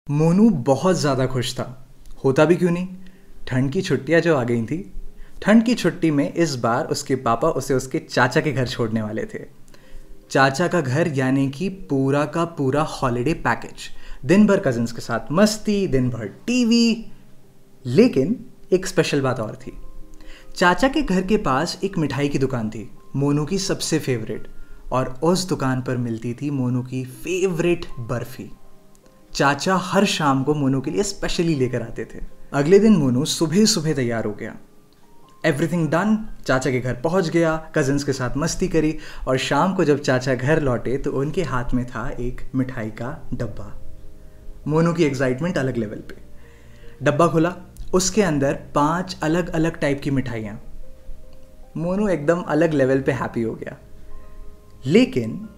मोनू बहुत ज़्यादा खुश था। होता भी क्यों नहीं, ठंड की छुट्टियां जो आ गई थी। ठंड की छुट्टी में इस बार उसके पापा उसे उसके चाचा के घर छोड़ने वाले थे। चाचा का घर यानी कि पूरा का पूरा हॉलिडे पैकेज। दिन भर कजिन्स के साथ मस्ती, दिन भर टीवी। लेकिन एक स्पेशल बात और थी। चाचा के घर के पास एक मिठाई की दुकान थी, मोनू की सबसे फेवरेट। और उस दुकान पर मिलती थी मोनू की फेवरेट बर्फ़ी। चाचा हर शाम को मोनू के लिए स्पेशली लेकर आते थे। अगले दिन मोनू सुबह सुबह तैयार हो गया। एवरीथिंग डन, चाचा के घर पहुंच गया, कजिन्स के साथ मस्ती करी। और शाम को जब चाचा घर लौटे तो उनके हाथ में था एक मिठाई का डब्बा। मोनू की एक्साइटमेंट अलग लेवल पे। डब्बा खुला, उसके अंदर 5 अलग अलग टाइप की मिठाइयाँ। मोनू एकदम अलग लेवल पे हैप्पी हो गया। लेकिन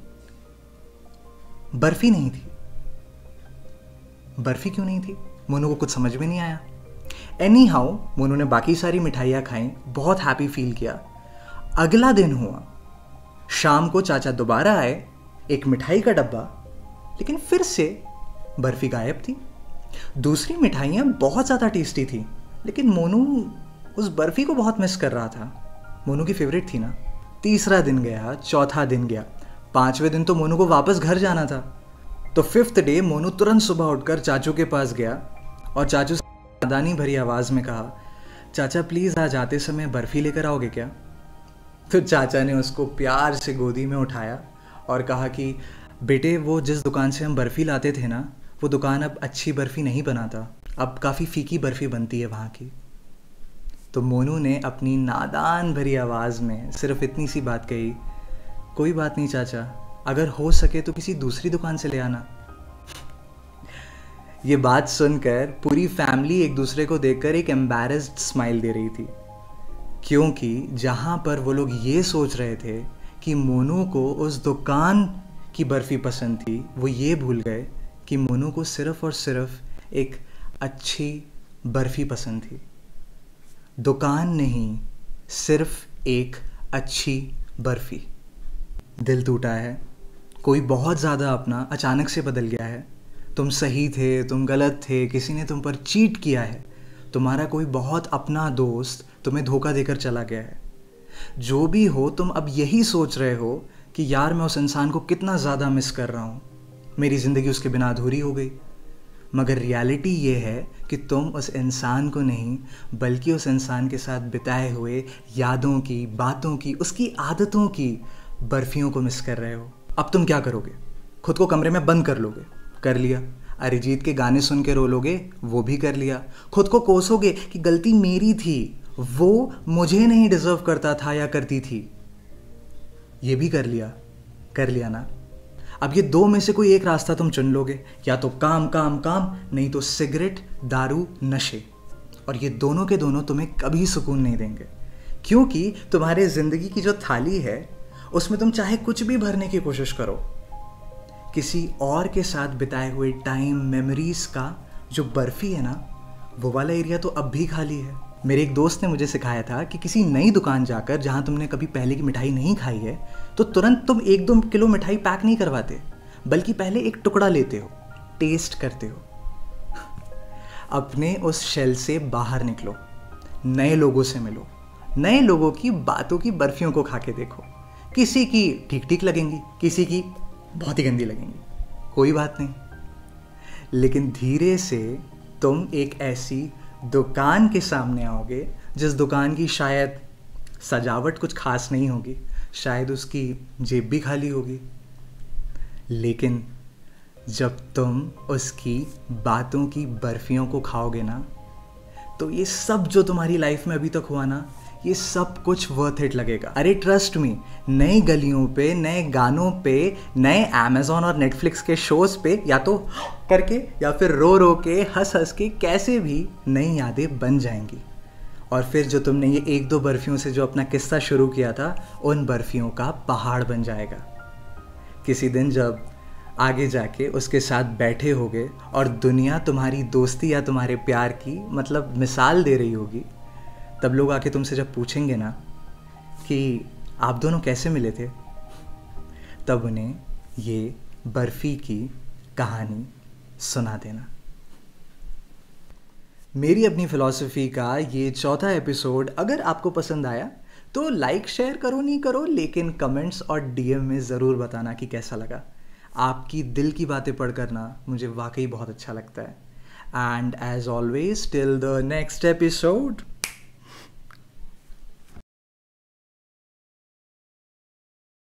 बर्फी नहीं थी। बर्फी क्यों नहीं थी, मोनू को कुछ समझ में नहीं आया। एनी हाउ मोनू ने बाकी सारी मिठाइयाँ खाई, बहुत हैप्पी फील किया। अगला दिन हुआ, शाम को चाचा दोबारा आए, एक मिठाई का डब्बा, लेकिन फिर से बर्फी गायब थी। दूसरी मिठाइयाँ बहुत ज़्यादा टेस्टी थी, लेकिन मोनू उस बर्फी को बहुत मिस कर रहा था। मोनू की फेवरेट थी ना। तीसरा दिन गया, चौथा दिन गया, 5वें दिन तो मोनू को वापस घर जाना था। तो 5th डे मोनू तुरंत सुबह उठकर चाचू के पास गया और चाचू से नादानी भरी आवाज़ में कहा, चाचा प्लीज़ आज आते समय बर्फ़ी लेकर आओगे क्या? तो चाचा ने उसको प्यार से गोदी में उठाया और कहा कि बेटे, वो जिस दुकान से हम बर्फ़ी लाते थे ना, वो दुकान अब अच्छी बर्फ़ी नहीं बनाता, अब काफ़ी फीकी बर्फ़ी बनती है वहाँ की। तो मोनू ने अपनी नादान भरी आवाज़ में सिर्फ इतनी सी बात कही, कोई बात नहीं चाचा, अगर हो सके तो किसी दूसरी दुकान से ले आना। ये बात सुनकर पूरी फैमिली एक दूसरे को देखकर एक एम्बैरेस्ड स्माइल दे रही थी, क्योंकि जहाँ पर वो लोग ये सोच रहे थे कि मोनू को उस दुकान की बर्फ़ी पसंद थी, वो ये भूल गए कि मोनू को सिर्फ़ और सिर्फ एक अच्छी बर्फ़ी पसंद थी। दुकान नहीं, सिर्फ एक अच्छी बर्फ़ी। दिल टूटा है, कोई बहुत ज़्यादा अपना अचानक से बदल गया है। तुम सही थे, तुम गलत थे, किसी ने तुम पर चीट किया है, तुम्हारा कोई बहुत अपना दोस्त तुम्हें धोखा देकर चला गया है। जो भी हो, तुम अब यही सोच रहे हो कि यार मैं उस इंसान को कितना ज़्यादा मिस कर रहा हूँ, मेरी ज़िंदगी उसके बिना अधूरी हो गई। मगर रियलिटी ये है कि तुम उस इंसान को नहीं, बल्कि उस इंसान के साथ बिताए हुए यादों की, बातों की, उसकी आदतों की बर्फ़ियों को मिस कर रहे हो। अब तुम क्या करोगे? खुद को कमरे में बंद कर लोगे? कर लिया। अरिजीत के गाने सुन के रो लोगे? वो भी कर लिया। खुद को कोसोगे कि गलती मेरी थी, वो मुझे नहीं डिज़र्व करता था या करती थी? ये भी कर लिया। कर लिया ना। अब ये 2 में से कोई एक रास्ता तुम चुन लोगे, या तो काम काम काम, नहीं तो सिगरेट, दारू, नशे। और ये दोनों के दोनों तुम्हें कभी सुकून नहीं देंगे, क्योंकि तुम्हारे ज़िंदगी की जो थाली है उसमें तुम चाहे कुछ भी भरने की कोशिश करो, किसी और के साथ बिताए हुए टाइम, मेमोरीज का जो बर्फ़ी है ना, वो वाला एरिया तो अब भी खाली है। मेरे एक दोस्त ने मुझे सिखाया था कि किसी नई दुकान जाकर जहाँ तुमने कभी पहले की मिठाई नहीं खाई है, तो तुरंत तुम 1-2 किलो मिठाई पैक नहीं करवाते, बल्कि पहले एक टुकड़ा लेते हो, टेस्ट करते हो। अपने उस शेल से बाहर निकलो, नए लोगों से मिलो, नए लोगों की बातों की बर्फ़ियों को खा के देखो। किसी की ठीक ठीक लगेंगी, किसी की बहुत ही गंदी लगेंगी, कोई बात नहीं। लेकिन धीरे से तुम एक ऐसी दुकान के सामने आओगे जिस दुकान की शायद सजावट कुछ खास नहीं होगी, शायद उसकी जेब भी खाली होगी, लेकिन जब तुम उसकी बातों की बर्फ़ियों को खाओगे ना, तो ये सब जो तुम्हारी लाइफ में अभी तक हुआ ना, ये सब कुछ वर्थ इट लगेगा। अरे ट्रस्ट मी, नई गलियों पे, नए गानों पे, नए अमेज़ॉन और नेटफ्लिक्स के शोज़ पे या तो करके या फिर रो रो के, हंस हंस के, कैसे भी नई यादें बन जाएंगी। और फिर जो तुमने ये 1-2 बर्फ़ियों से जो अपना किस्सा शुरू किया था, उन बर्फ़ियों का पहाड़ बन जाएगा। किसी दिन जब आगे जाके उसके साथ बैठे होगे और दुनिया तुम्हारी दोस्ती या तुम्हारे प्यार की मतलब मिसाल दे रही होगी, तब लोग आके तुमसे जब पूछेंगे ना कि आप दोनों कैसे मिले थे, तब उन्हें ये बर्फ़ी की कहानी सुना देना। मेरी अपनी फ़िलॉसफ़ी का ये चौथा एपिसोड अगर आपको पसंद आया तो लाइक शेयर करो नहीं करो, लेकिन कमेंट्स और डीएम में ज़रूर बताना कि कैसा लगा। आपकी दिल की बातें पढ़कर ना मुझे वाकई बहुत अच्छा लगता है। And as always till the next episode,